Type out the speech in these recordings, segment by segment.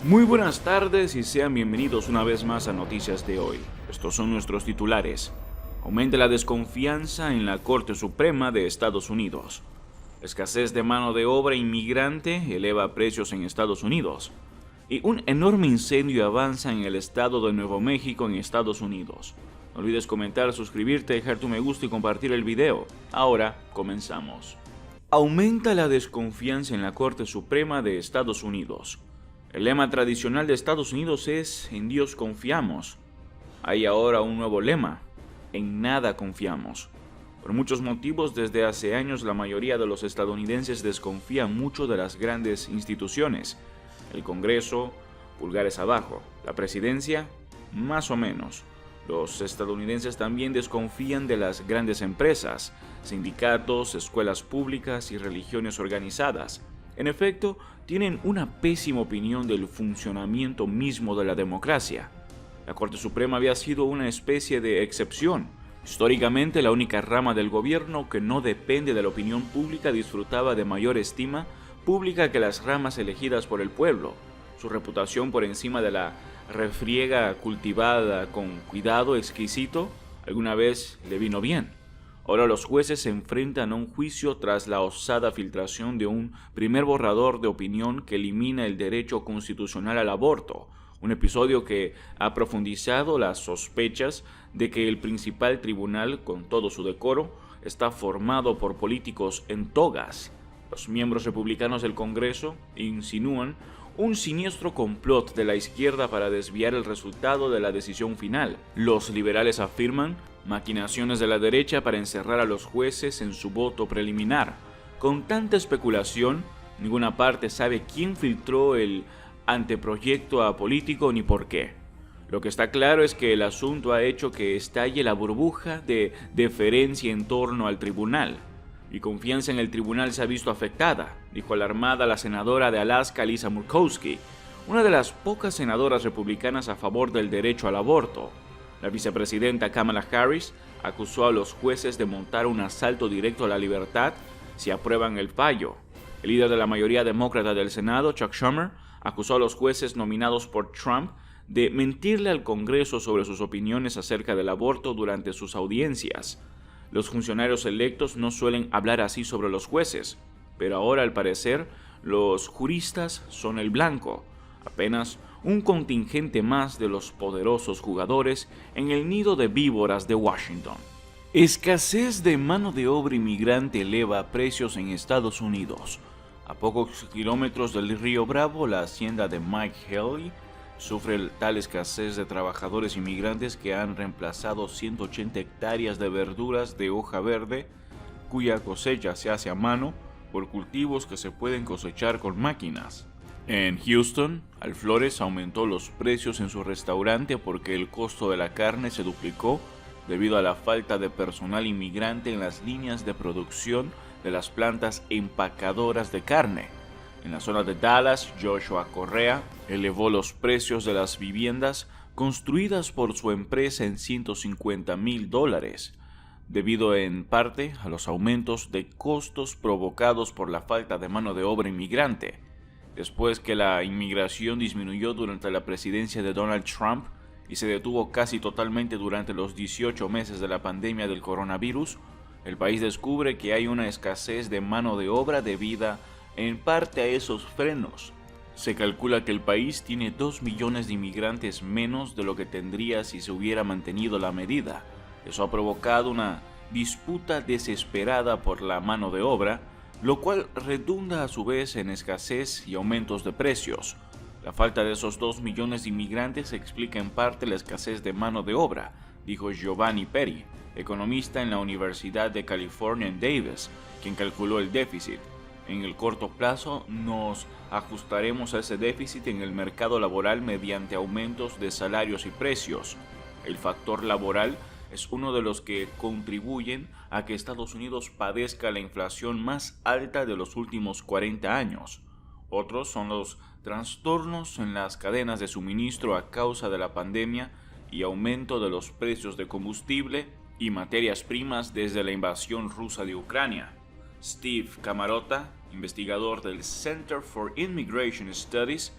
Muy buenas tardes y sean bienvenidos una vez más a Noticias de hoy. Estos son nuestros titulares. Aumenta la desconfianza en la Corte Suprema de Estados Unidos. Escasez de mano de obra inmigrante eleva precios en Estados Unidos. Y un enorme incendio avanza en el estado de Nuevo México en Estados Unidos. No olvides comentar, suscribirte, dejar tu me gusta y compartir el video. Ahora comenzamos. Aumenta la desconfianza en la Corte Suprema de Estados Unidos. El lema tradicional de Estados Unidos es "En Dios confiamos". Hay ahora un nuevo lema: "En nada confiamos". Por muchos motivos, desde hace años la mayoría de los estadounidenses desconfían mucho de las grandes instituciones. El Congreso, pulgares abajo. La presidencia, más o menos. Los estadounidenses también desconfían de las grandes empresas, sindicatos, escuelas públicas y religiones organizadas. En efecto, tienen una pésima opinión del funcionamiento mismo de la democracia. La Corte Suprema había sido una especie de excepción. Históricamente, la única rama del gobierno que no depende de la opinión pública disfrutaba de mayor estima pública que las ramas elegidas por el pueblo. Su reputación por encima de la refriega cultivada con cuidado exquisito alguna vez le vino bien. Ahora los jueces se enfrentan a un juicio tras la osada filtración de un primer borrador de opinión que elimina el derecho constitucional al aborto, un episodio que ha profundizado las sospechas de que el principal tribunal, con todo su decoro, está formado por políticos en togas. Los miembros republicanos del Congreso insinúan un siniestro complot de la izquierda para desviar el resultado de la decisión final. Los liberales afirman maquinaciones de la derecha para encerrar a los jueces en su voto preliminar. Con tanta especulación, ninguna parte sabe quién filtró el anteproyecto apolítico ni por qué. Lo que está claro es que el asunto ha hecho que estalle la burbuja de deferencia en torno al tribunal. Mi confianza en el tribunal se ha visto afectada, dijo alarmada la senadora de Alaska, Lisa Murkowski, una de las pocas senadoras republicanas a favor del derecho al aborto. La vicepresidenta Kamala Harris acusó a los jueces de montar un asalto directo a la libertad si aprueban el fallo. El líder de la mayoría demócrata del Senado, Chuck Schumer, acusó a los jueces nominados por Trump de mentirle al Congreso sobre sus opiniones acerca del aborto durante sus audiencias. Los funcionarios electos no suelen hablar así sobre los jueces, pero ahora al parecer los juristas son el blanco, apenas un contingente más de los poderosos jugadores en el nido de víboras de Washington. Escasez de mano de obra inmigrante eleva precios en Estados Unidos. A pocos kilómetros del río Bravo, la hacienda de Mike Haley sufre tal escasez de trabajadores inmigrantes que han reemplazado 180 hectáreas de verduras de hoja verde, cuya cosecha se hace a mano, por cultivos que se pueden cosechar con máquinas. En Houston, Al Flores aumentó los precios en su restaurante porque el costo de la carne se duplicó debido a la falta de personal inmigrante en las líneas de producción de las plantas empacadoras de carne. En la zona de Dallas, Joshua Correa elevó los precios de las viviendas construidas por su empresa en $150,000, debido en parte a los aumentos de costos provocados por la falta de mano de obra inmigrante. Después que la inmigración disminuyó durante la presidencia de Donald Trump y se detuvo casi totalmente durante los 18 meses de la pandemia del coronavirus, el país descubre que hay una escasez de mano de obra debida en parte a esos frenos. Se calcula que el país tiene 2 millones de inmigrantes menos de lo que tendría si se hubiera mantenido la medida. Eso ha provocado una disputa desesperada por la mano de obra, lo cual redunda a su vez en escasez y aumentos de precios. La falta de esos 2 millones de inmigrantes explica en parte la escasez de mano de obra, dijo Giovanni Perry, economista en la Universidad de California en Davis, quien calculó el déficit. En el corto plazo nos ajustaremos a ese déficit en el mercado laboral mediante aumentos de salarios y precios. El factor laboral es uno de los que contribuyen a que Estados Unidos padezca la inflación más alta de los últimos 40 años. Otros son los trastornos en las cadenas de suministro a causa de la pandemia y aumento de los precios de combustible y materias primas desde la invasión rusa de Ucrania. Steve Camarota, investigador del Center for Immigration Studies,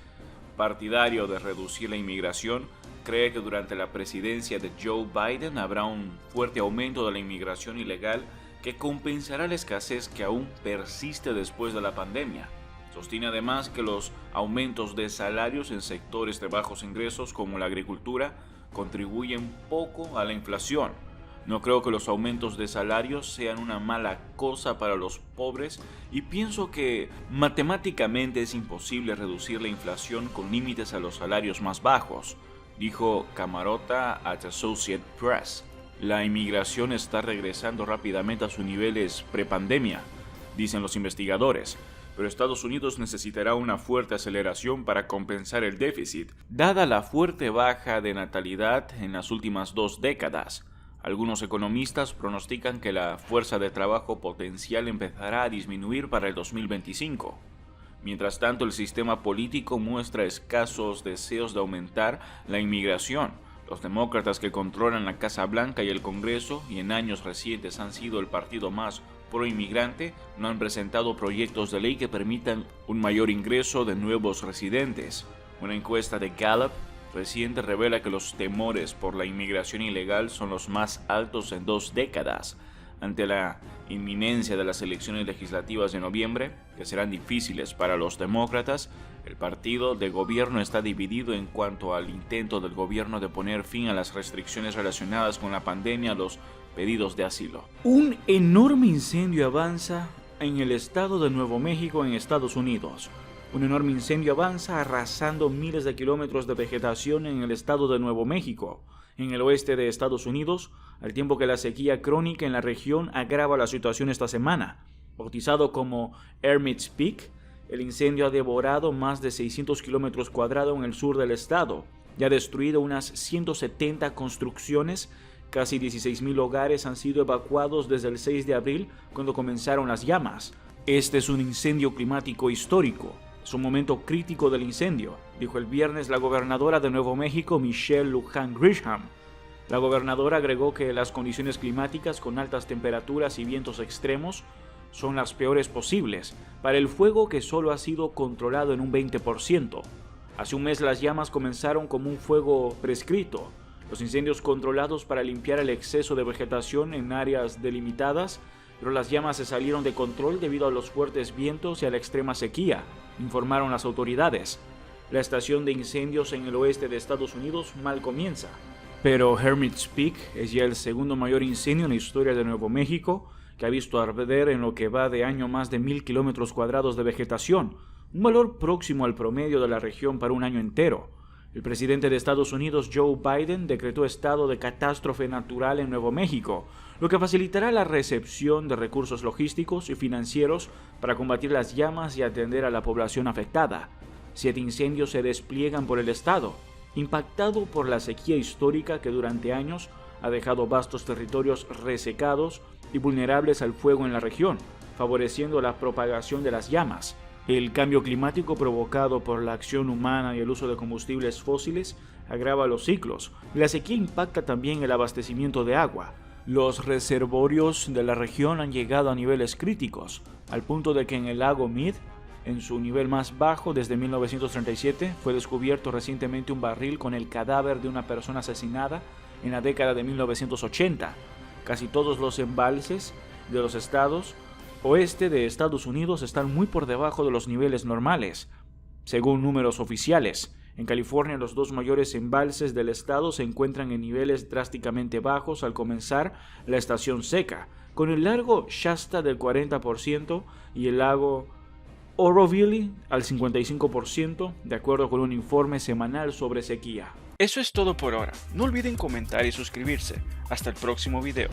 partidario de reducir la inmigración, cree que durante la presidencia de Joe Biden habrá un fuerte aumento de la inmigración ilegal que compensará la escasez que aún persiste después de la pandemia. Sostiene además que los aumentos de salarios en sectores de bajos ingresos como la agricultura contribuyen poco a la inflación. No creo que los aumentos de salarios sean una mala cosa para los pobres y pienso que matemáticamente es imposible reducir la inflación con límites a los salarios más bajos, dijo Camarota a Associated Press. La inmigración está regresando rápidamente a sus niveles prepandemia, dicen los investigadores, pero Estados Unidos necesitará una fuerte aceleración para compensar el déficit, dada la fuerte baja de natalidad en las últimas 2 décadas. Algunos economistas pronostican que la fuerza de trabajo potencial empezará a disminuir para el 2025. Mientras tanto, el sistema político muestra escasos deseos de aumentar la inmigración. Los demócratas, que controlan la Casa Blanca y el Congreso y en años recientes han sido el partido más pro-inmigrante, no han presentado proyectos de ley que permitan un mayor ingreso de nuevos residentes. Una encuesta de Gallup reciente revela que los temores por la inmigración ilegal son los más altos en 2 décadas. Ante la inminencia de las elecciones legislativas de noviembre, que serán difíciles para los demócratas, el partido de gobierno está dividido en cuanto al intento del gobierno de poner fin a las restricciones relacionadas con la pandemia a los pedidos de asilo. Un enorme incendio avanza en el estado de Nuevo México, en Estados Unidos. Un enorme incendio avanza arrasando miles de kilómetros de vegetación en el estado de Nuevo México, en el oeste de Estados Unidos, al tiempo que la sequía crónica en la región agrava la situación esta semana. Bautizado como Hermit's Peak, el incendio ha devorado más de 600 kilómetros cuadrados en el sur del estado y ha destruido unas 170 construcciones. Casi 16,000 hogares han sido evacuados desde el 6 de abril, cuando comenzaron las llamas. Este es un incendio climático histórico. Es un momento crítico del incendio, dijo el viernes la gobernadora de Nuevo México, Michelle Lujan Grisham. La gobernadora agregó que las condiciones climáticas con altas temperaturas y vientos extremos son las peores posibles para el fuego, que solo ha sido controlado en un 20%. Hace un mes las llamas comenzaron como un fuego prescrito. Los incendios controlados para limpiar el exceso de vegetación en áreas delimitadas, pero las llamas se salieron de control debido a los fuertes vientos y a la extrema sequía, informaron las autoridades. La estación de incendios en el oeste de Estados Unidos mal comienza, pero Hermit's Peak es ya el segundo mayor incendio en la historia de Nuevo México, que ha visto arder en lo que va de año más de 1,000 kilómetros cuadrados de vegetación, un valor próximo al promedio de la región para un año entero. El presidente de Estados Unidos, Joe Biden, decretó estado de catástrofe natural en Nuevo México, lo que facilitará la recepción de recursos logísticos y financieros para combatir las llamas y atender a la población afectada. 7 incendios se despliegan por el estado, impactado por la sequía histórica que durante años ha dejado vastos territorios resecados y vulnerables al fuego en la región, favoreciendo la propagación de las llamas. El cambio climático provocado por la acción humana y el uso de combustibles fósiles agrava los ciclos. La sequía impacta también el abastecimiento de agua. Los reservorios de la región han llegado a niveles críticos, al punto de que en el lago Mead, en su nivel más bajo desde 1937, fue descubierto recientemente un barril con el cadáver de una persona asesinada en la década de 1980. Casi todos los embalses de los estados oeste de Estados Unidos están muy por debajo de los niveles normales. Según números oficiales, en California los 2 mayores embalses del estado se encuentran en niveles drásticamente bajos al comenzar la estación seca, con el lago Shasta del 40% y el lago Oroville al 55%, de acuerdo con un informe semanal sobre sequía. Eso es todo por ahora. No olviden comentar y suscribirse. Hasta el próximo video.